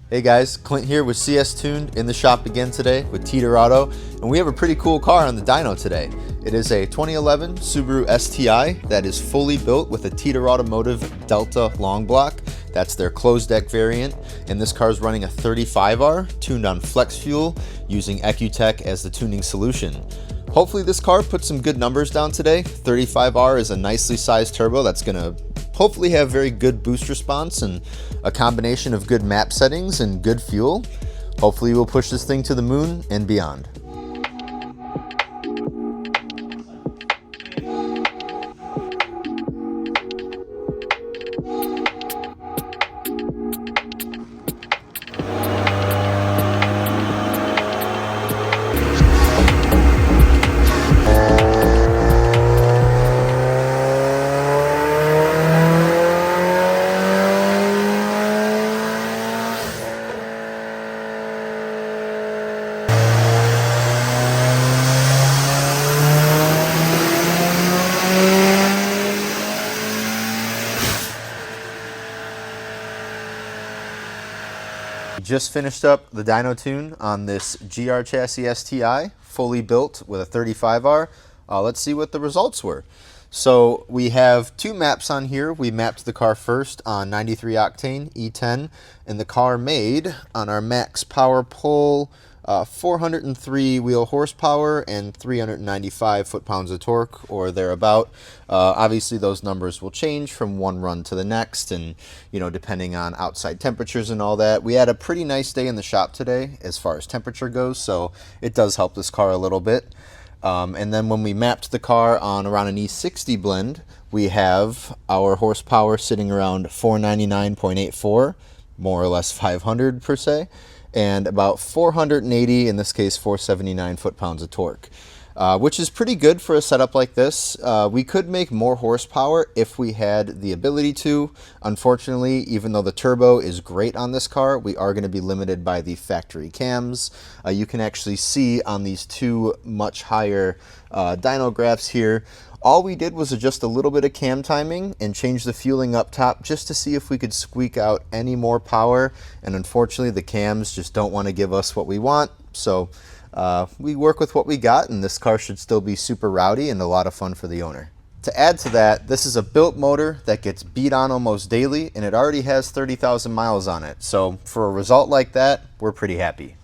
Hey guys, Clint here with CSTuned in the shop again today with Teter Auto, and we have a pretty cool car on the dyno today. It is a 2011 Subaru STI that is fully built with a Teter Automotive Delta long block. That's their closed deck variant, and this car is running a 35R tuned on flex fuel using Ecutech as the tuning solution. Hopefully this car puts some good numbers down today. 35R is a nicely sized turbo that's going to hopefully have very good boost response and a combination of good map settings and good fuel. Hopefully we'll push this thing to the moon and beyond. Just finished up the dyno tune on this GR chassis STI, fully built with a 35R. Let's see what the results were. So we have two maps on here. We mapped the car first on 93 octane E10, and the car made on our max power pull 403 wheel horsepower and 395 foot-pounds of torque, or thereabout. Obviously those numbers will change from one run to the next, and depending on outside temperatures and all that. We had a pretty nice day in the shop today as far as temperature goes, so it does help this car a little bit. And then when we mapped the car on around an E60 blend, we have our horsepower sitting around 499.84, more or less 500 per se, and about 480, in this case 479 foot-pounds of torque, which is pretty good for a setup like this. We could make more horsepower if we had the ability to. Unfortunately, even though the turbo is great on this car, we are going to be limited by the factory cams. You can actually see on these two much higher dyno graphs here, all we did was adjust a little bit of cam timing and change the fueling up top just to see if we could squeak out any more power, and unfortunately the cams just don't want to give us what we want, so we work with what we got, and this car should still be super rowdy and a lot of fun for the owner. To add to that, this is a built motor that gets beat on almost daily, and it already has 30,000 miles on it, so for a result like that, we're pretty happy.